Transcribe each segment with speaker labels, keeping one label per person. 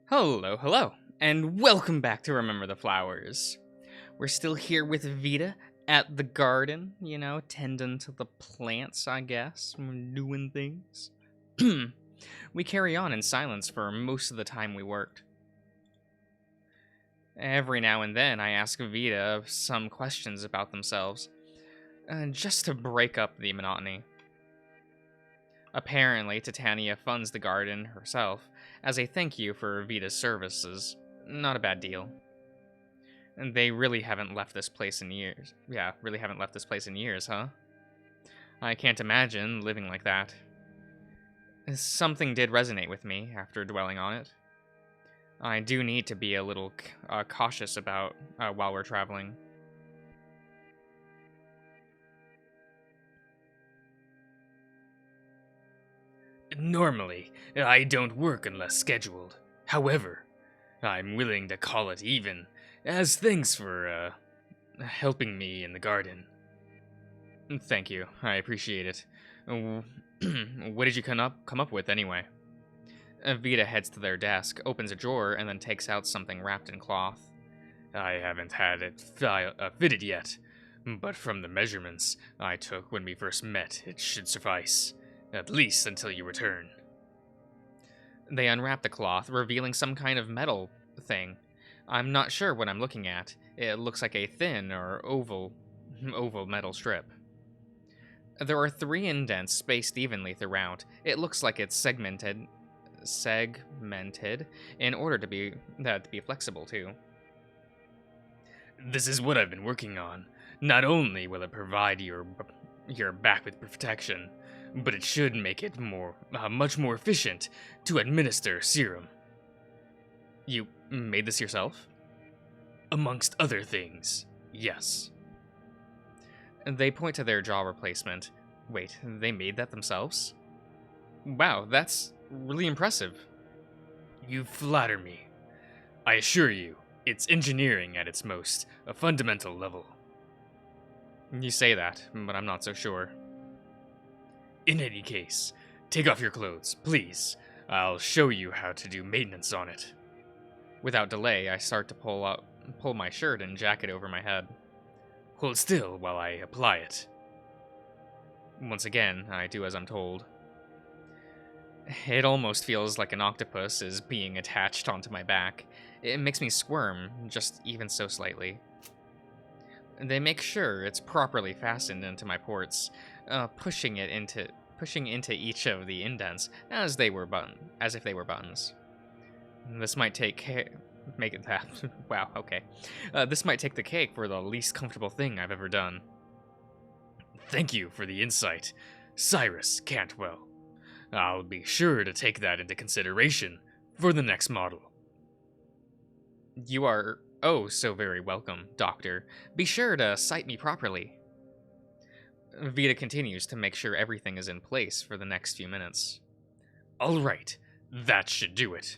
Speaker 1: Hello, hello, and welcome back to Remember the Flowers. We're still here with Vita at the garden, tending to the plants, I guess, doing things. We carry on in silence for most of the time we worked. Every now and then, I ask Vita some questions about themselves, just to break up the monotony. Apparently, Titania funds the garden herself as a thank you for Vita's services. Not a bad deal. And they really haven't left this place in years. Yeah, really haven't left this place in years, huh? I can't imagine living like that. Something did resonate with me after dwelling on it. I do need to be a little cautious about while we're traveling.
Speaker 2: Normally, I don't work unless scheduled. However, I'm willing to call it even, as thanks for, helping me in the garden.
Speaker 1: Thank you. I appreciate it. What did you come up with anyway? Vita heads to their desk, opens a drawer, and then takes out something wrapped in cloth.
Speaker 2: I haven't had it fitted yet, but from the measurements I took when we first met, it should suffice, at least until you return.
Speaker 1: They unwrap the cloth, revealing some kind of metal thing. I'm not sure what I'm looking at. It looks like a thin or oval metal strip. There are 3 indents spaced evenly throughout. It looks like it's segmented in order to be flexible too.
Speaker 2: This is what I've been working on. Not only will it provide your back with protection, but it should make it much more efficient to administer serum.
Speaker 1: You made this yourself?
Speaker 2: Amongst other things, yes.
Speaker 1: They point to their jaw replacement. Wait, they made that themselves? Wow, that's really impressive.
Speaker 2: You flatter me. I assure you, it's engineering at its most, a fundamental level.
Speaker 1: You say that, but I'm not so sure.
Speaker 2: In any case, take off your clothes, please. I'll show you how to do maintenance on it.
Speaker 1: Without delay, I start to pull my shirt and jacket over my head.
Speaker 2: Hold still while I apply it.
Speaker 1: Once again, I do as I'm told. It almost feels like an octopus is being attached onto my back. It makes me squirm, just even so slightly. They make sure it's properly fastened into my ports, pushing into each of the indents as if they were buttons. This might make it that. Wow, okay. This might take the cake for the least comfortable thing I've ever done.
Speaker 2: Thank you for the insight, Cyrus Cantwell. I'll be sure to take that into consideration for the next model.
Speaker 1: You are oh so very welcome, Doctor. Be sure to cite me properly. Vita continues to make sure everything is in place for the next few minutes.
Speaker 2: All right, that should do it.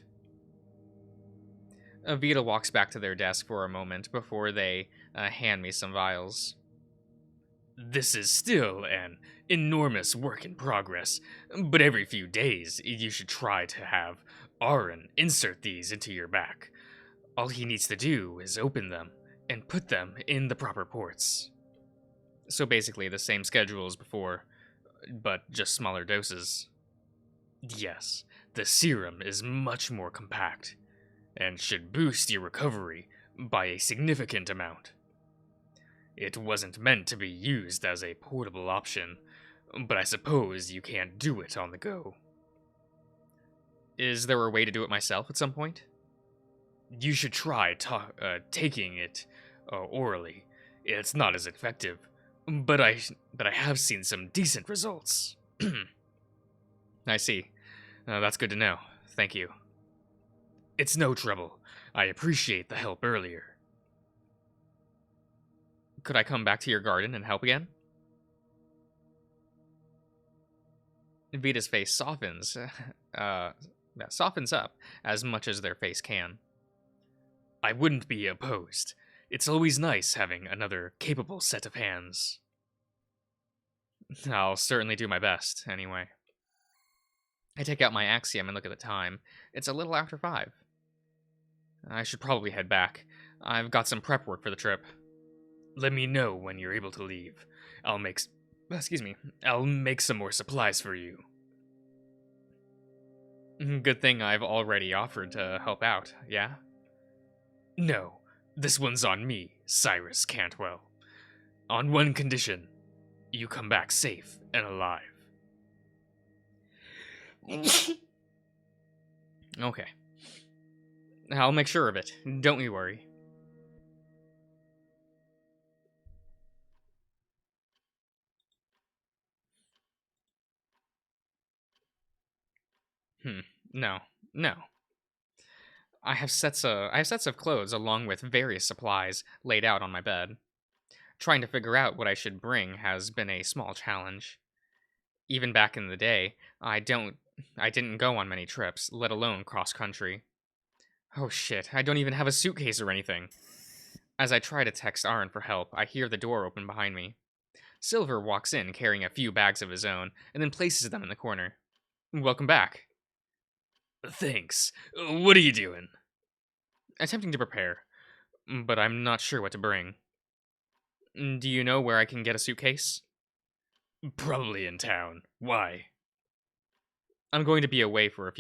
Speaker 1: Vita walks back to their desk for a moment before they hand me some vials.
Speaker 2: This is still an enormous work in progress, but every few days you should try to have Aaron insert these into your back. All he needs to do is open them and put them in the proper ports.
Speaker 1: So basically the same schedule as before, but just smaller doses.
Speaker 2: Yes, the serum is much more compact and should boost your recovery by a significant amount. It wasn't meant to be used as a portable option, but I suppose you can't do it on the go.
Speaker 1: Is there a way to do it myself at some point?
Speaker 2: You should try taking it orally. It's not as effective, but I have seen some decent results.
Speaker 1: I see. That's good to know. Thank you.
Speaker 2: It's no trouble. I appreciate the help earlier.
Speaker 1: Could I come back to your garden and help again? Vita's face softens up as much as their face can.
Speaker 2: I wouldn't be opposed. It's always nice having another capable set of hands.
Speaker 1: I'll certainly do my best, anyway. I take out my axiom and look at the time. It's a little after 5. I should probably head back. I've got some prep work for the trip.
Speaker 2: Let me know when you're able to leave. Excuse me. I'll make some more supplies for you.
Speaker 1: Good thing I've already offered to help out, yeah?
Speaker 2: No, this one's on me, Cyrus Cantwell. On one condition. You come back safe and alive.
Speaker 1: Okay. I'll make sure of it. Don't you worry. No. No. I have sets of clothes along with various supplies laid out on my bed. Trying to figure out what I should bring has been a small challenge. Even back in the day, I didn't go on many trips, let alone cross country. Oh shit, I don't even have a suitcase or anything. As I try to text Aaron for help, I hear the door open behind me. Silver walks in carrying a few bags of his own and then places them in the corner. Welcome back.
Speaker 2: Thanks. What are you doing?
Speaker 1: Attempting to prepare, but I'm not sure what to bring. Do you know where I can get a suitcase?
Speaker 2: Probably in town. Why?
Speaker 1: I'm going to be away for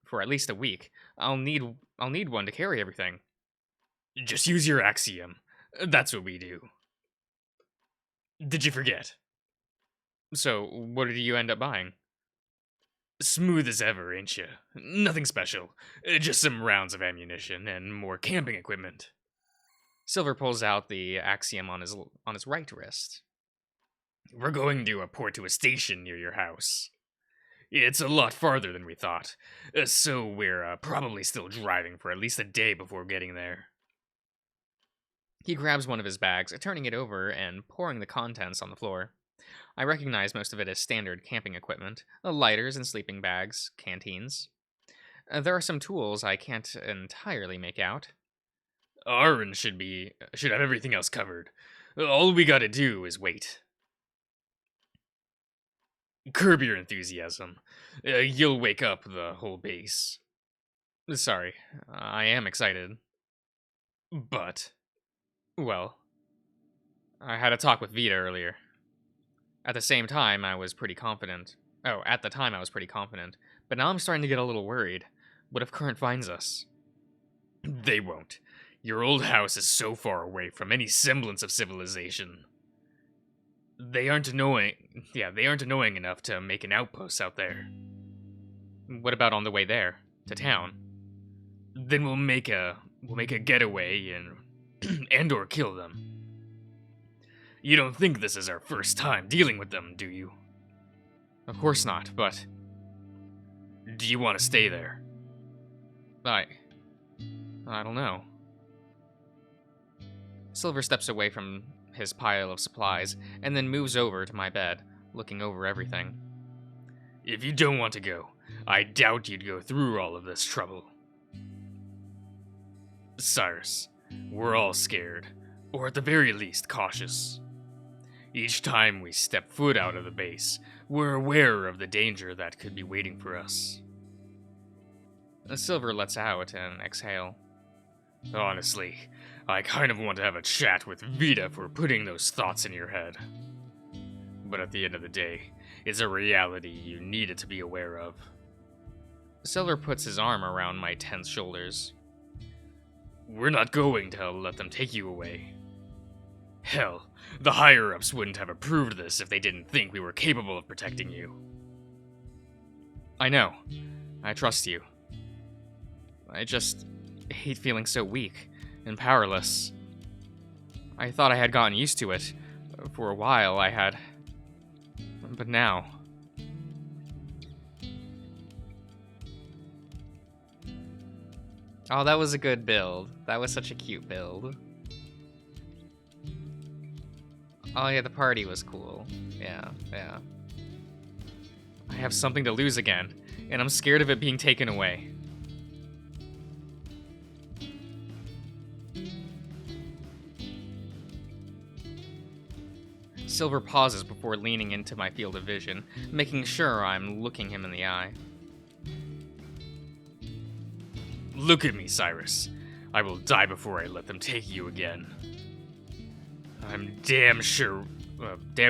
Speaker 1: for at least a week. I'll need one to carry everything.
Speaker 2: Just use your axiom. That's what we do. Did you forget?
Speaker 1: So, what did you end up buying?
Speaker 2: Smooth as ever, ain't you? Nothing special. Just some rounds of ammunition and more camping equipment.
Speaker 1: Silver pulls out the axiom on his right wrist.
Speaker 2: We're going to report to a station near your house. It's a lot farther than we thought, so we're probably still driving for at least a day before getting there.
Speaker 1: He grabs one of his bags, turning it over and pouring the contents on the floor. I recognize most of it as standard camping equipment, lighters and sleeping bags, canteens. There are some tools I can't entirely make out.
Speaker 2: Aaron should have everything else covered. All we gotta do is wait. Curb your enthusiasm. You'll wake up the whole base.
Speaker 1: Sorry, I am excited.
Speaker 2: But,
Speaker 1: well, I had a talk with Vita earlier. At the time, I was pretty confident, but now I'm starting to get a little worried. What if Current finds us?
Speaker 2: They won't. Your old house is so far away from any semblance of civilization. They aren't annoying enough to make an outpost out there.
Speaker 1: What about on the way there, to town?
Speaker 2: Then we'll make a getaway and or kill them. You don't think this is our first time dealing with them, do you?
Speaker 1: Of course not, but...
Speaker 2: Do you want to stay there?
Speaker 1: I don't know. Silver steps away from his pile of supplies and then moves over to my bed, looking over everything.
Speaker 2: If you don't want to go, I doubt you'd go through all of this trouble. Cyrus, we're all scared, or at the very least cautious. Each time we step foot out of the base, we're aware of the danger that could be waiting for us.
Speaker 1: Silver lets out an exhale.
Speaker 2: Honestly, I kind of want to have a chat with Vita for putting those thoughts in your head. But at the end of the day, it's a reality you needed to be aware of.
Speaker 1: Silver puts his arm around my tense shoulders.
Speaker 2: We're not going to let them take you away. Hell, the higher-ups wouldn't have approved this if they didn't think we were capable of protecting you.
Speaker 1: I know. I trust you. I just hate feeling so weak and powerless. I thought I had gotten used to it. For a while, I had. But now. Oh, that was a good build. That was such a cute build. Oh yeah, the party was cool. Yeah. I have something to lose again, and I'm scared of it being taken away. Silver pauses before leaning into my field of vision, making sure I'm looking him in the eye.
Speaker 2: Look at me, Cyrus. I will die before I let them take you again. I'm damn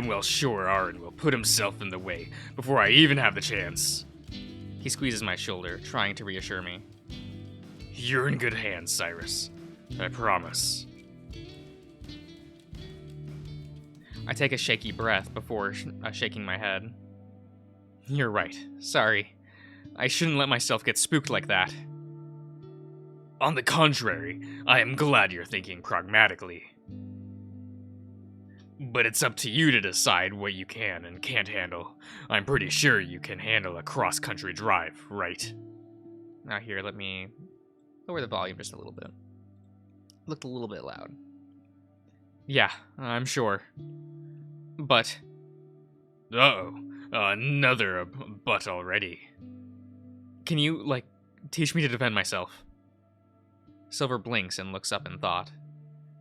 Speaker 2: well sure Aaron will put himself in the way before I even have the chance.
Speaker 1: He squeezes my shoulder, trying to reassure me.
Speaker 2: You're in good hands, Cyrus. I promise.
Speaker 1: I take a shaky breath before shaking my head. You're right. Sorry. I shouldn't let myself get spooked like that.
Speaker 2: On the contrary, I am glad you're thinking pragmatically. But it's up to you to decide what you can and can't handle. I'm pretty sure you can handle a cross-country drive, right?
Speaker 1: Now here, let me lower the volume just a little bit. Looked a little bit loud. Yeah, I'm sure. But...
Speaker 2: Uh-oh, another but already.
Speaker 1: Can you, teach me to defend myself? Silver blinks and looks up in thought.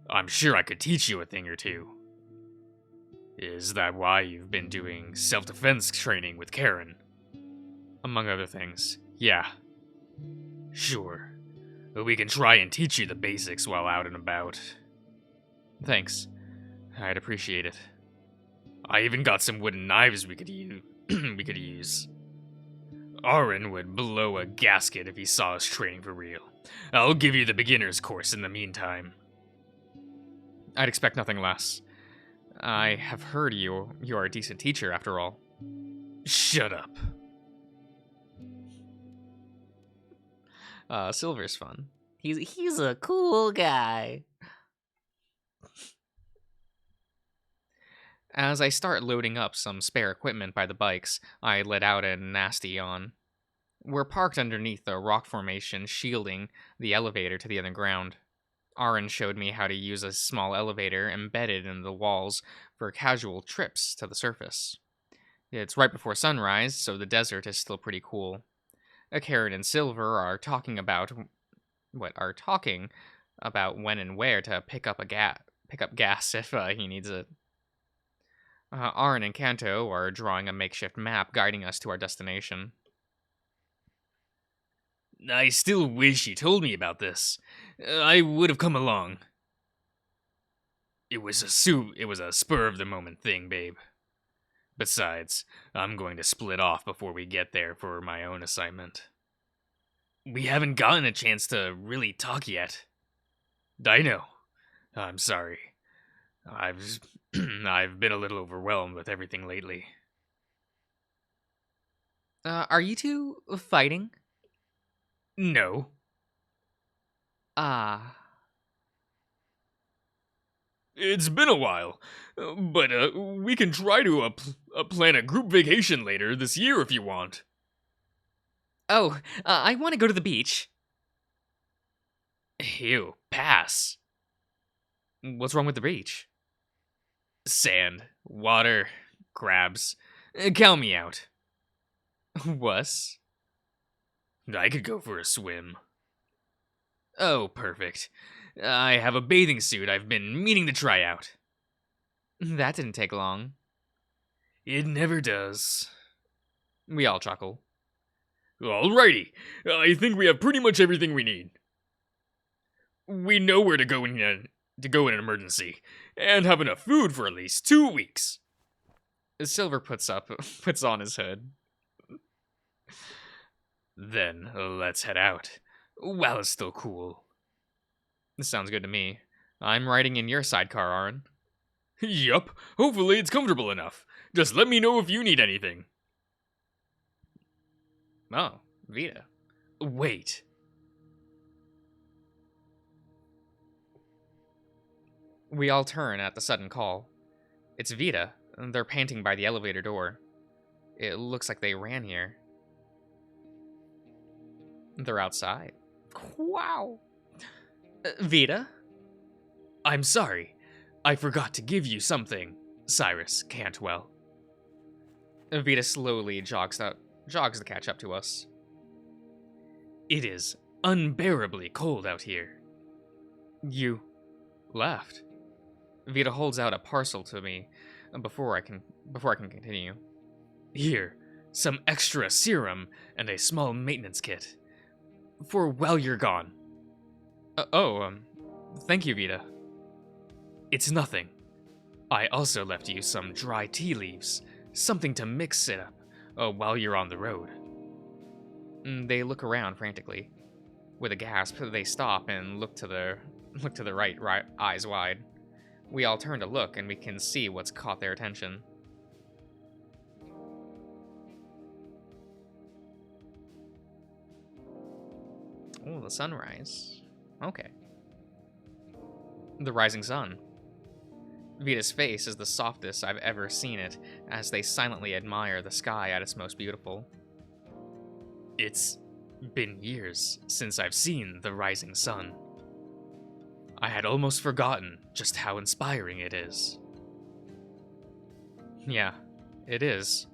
Speaker 2: I'm sure I could teach you a thing or two. Is that why you've been doing self-defense training with Karen?
Speaker 1: Among other things, yeah.
Speaker 2: Sure. We can try and teach you the basics while out and about.
Speaker 1: Thanks. I'd appreciate it.
Speaker 2: I even got some wooden knives we could use. Aaron would blow a gasket if he saw us training for real. I'll give you the beginner's course in the meantime.
Speaker 1: I'd expect nothing less. I have heard you are a decent teacher, after all.
Speaker 2: Shut up.
Speaker 1: Silver's fun.
Speaker 3: He's a cool guy.
Speaker 1: As I start loading up some spare equipment by the bikes, I let out a nasty yawn. We're parked underneath a rock formation shielding the elevator to the underground. Aaron showed me how to use a small elevator embedded in the walls for casual trips to the surface. It's right before sunrise, so the desert is still pretty cool. Karen and Silver are talking about when and where to pick up gas if he needs it. Aaron and Kanto are drawing a makeshift map guiding us to our destination.
Speaker 2: I still wish you told me about this. I would have come along. It was a spur-of-the-moment thing, babe. Besides, I'm going to split off before we get there for my own assignment. We haven't gotten a chance to really talk yet. I know. I'm sorry. I've been a little overwhelmed with everything lately.
Speaker 1: Are you two fighting?
Speaker 2: No.
Speaker 1: Ah.
Speaker 2: It's been a while, but we can try to plan a group vacation later this year if you want.
Speaker 1: Oh, I want to go to the beach.
Speaker 2: Ew, pass.
Speaker 1: What's wrong with the beach?
Speaker 2: Sand, water, crabs. Count me out.
Speaker 1: Wuss.
Speaker 2: I could go for a swim. Oh, perfect. I have a bathing suit I've been meaning to try out.
Speaker 1: That didn't take long.
Speaker 2: It never does.
Speaker 1: We all chuckle.
Speaker 2: Alrighty, I think we have pretty much everything we need. We know where to go in an emergency, and have enough food for at least 2 weeks.
Speaker 1: Silver puts on his hood.
Speaker 2: Then let's head out, while it's still cool.
Speaker 1: This sounds good to me. I'm riding in your sidecar, Aaron.
Speaker 2: Yup, hopefully it's comfortable enough. Just let me know if you need anything.
Speaker 1: Oh, Vita.
Speaker 2: Wait.
Speaker 1: We all turn at the sudden call. It's Vita. They're panting by the elevator door. It looks like they ran here. They're outside. Wow. Vita?
Speaker 2: I'm sorry. I forgot to give you something, Cyrus Cantwell.
Speaker 1: Vita slowly jogs to catch up to us.
Speaker 2: It is unbearably cold out here.
Speaker 1: You left. Vita holds out a parcel to me before I can continue.
Speaker 2: Here, some extra serum and a small maintenance kit. For while you're gone. Thank you, Vita. It's nothing. I also left you some dry tea leaves, something to mix it up while you're on the road.
Speaker 1: They look around frantically. With a gasp, they stop and look to the right, eyes wide. We all turn to look, and we can see what's caught their attention. Oh, the sunrise. Okay. The rising sun. Vita's face is the softest I've ever seen it, as they silently admire the sky at its most beautiful.
Speaker 2: It's been years since I've seen the rising sun. I had almost forgotten just how inspiring it is.
Speaker 1: Yeah, it is.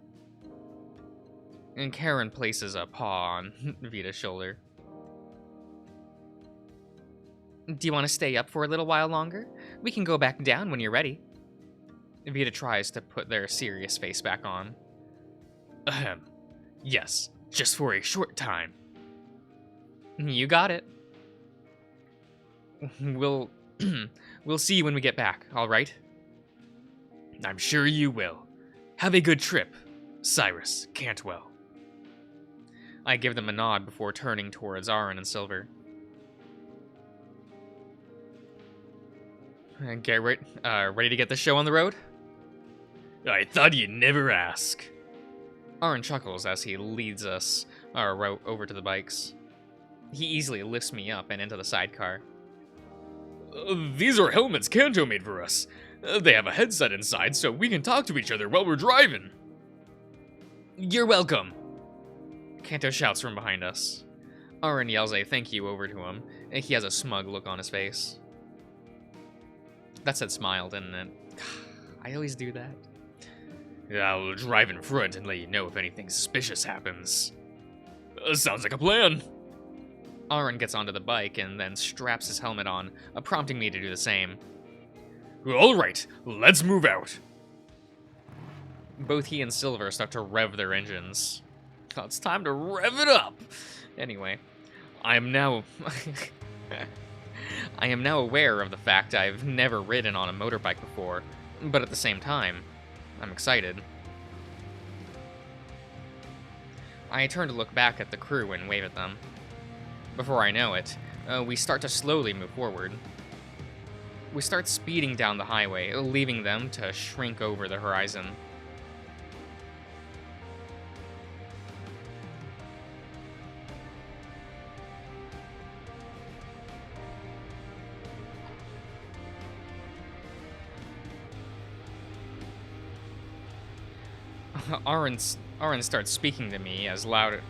Speaker 1: And Karen places a paw on Vita's shoulder. Do you want to stay up for a little while longer? We can go back down when you're ready. Vita tries to put their serious face back on.
Speaker 2: Ahem. Yes, just for a short time.
Speaker 1: You got it. We'll see you when we get back, all right?
Speaker 2: I'm sure you will. Have a good trip, Cyrus Cantwell.
Speaker 1: I give them a nod before turning towards Aaron and Silver. Get ready to get the show on the road?
Speaker 2: I thought you'd never ask.
Speaker 1: Aaron chuckles as he leads us over to the bikes. He easily lifts me up and into the sidecar.
Speaker 2: These are helmets Kanto made for us. They have a headset inside so we can talk to each other while we're driving.
Speaker 1: You're welcome. Kanto shouts from behind us. Aaron yells a thank you over to him, and he has a smug look on his face. That said smile, didn't it? I always do that.
Speaker 2: I'll drive in front and let you know if anything suspicious happens. Sounds like a plan.
Speaker 1: Aaron gets onto the bike and then straps his helmet on, prompting me to do the same.
Speaker 2: All right, let's move out.
Speaker 1: Both he and Silver start to rev their engines. Oh, it's time to rev it up! Anyway, I am now aware of the fact I've never ridden on a motorbike before, but at the same time, I'm excited. I turn to look back at the crew and wave at them. Before I know it, we start to slowly move forward. We start speeding down the highway, leaving them to shrink over the horizon. Aaron starts speaking to me loud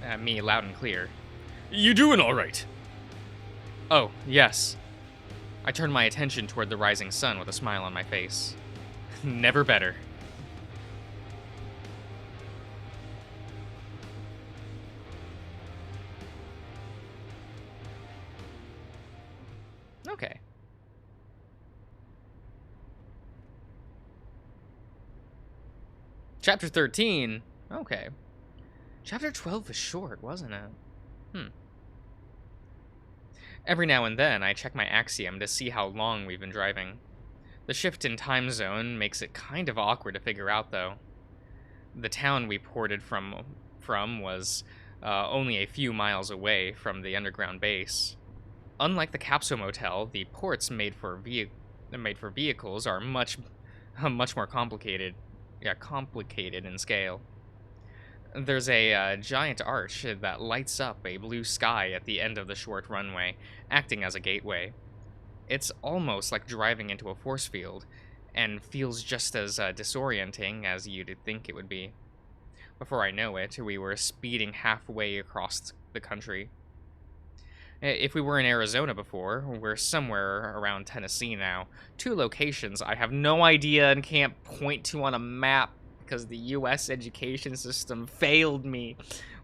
Speaker 1: and clear.
Speaker 2: You doing all right?
Speaker 1: Oh, yes. I turn my attention toward the rising sun with a smile on my face. Never better. Okay. Chapter 13. Okay. Chapter 12 was short, wasn't it? Every now and then, I check my Axiom to see how long we've been driving. The shift in time zone makes it kind of awkward to figure out, though. The town we ported from was only a few miles away from the underground base. Unlike the Capsule Motel, the ports made for vehicles are much more complicated. Yeah, complicated in scale. There's a giant arch that lights up a blue sky at the end of the short runway, acting as a gateway. It's almost like driving into a force field, and feels just as disorienting as you'd think it would be. Before I know it, we were speeding halfway across the country. If we were in Arizona before, we're somewhere around Tennessee now. Two locations I have no idea and can't point to on a map because the U.S. education system failed me.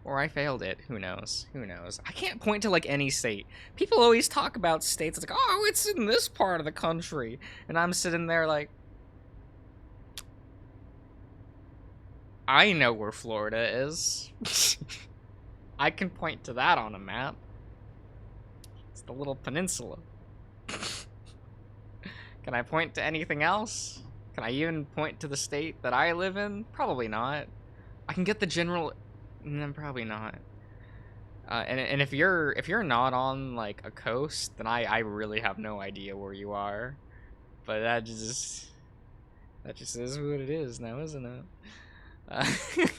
Speaker 1: Or I failed it. Who knows? Who knows? I can't point to, like, any state. People always talk about states. It's like, oh, it's in this part of the country. And I'm sitting there like, I know where Florida is. I can point to that on a map. It's the little peninsula. Can I point to anything else? Can I even point to the state that I live in? Probably not. I can get the general... No, probably not. And if you're not on like a coast, then I really have no idea where you are. But that just is what it is now, isn't it?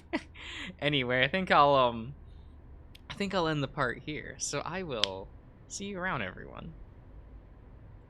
Speaker 1: Anyway, I think I'll end the part here. So I will see you around, everyone.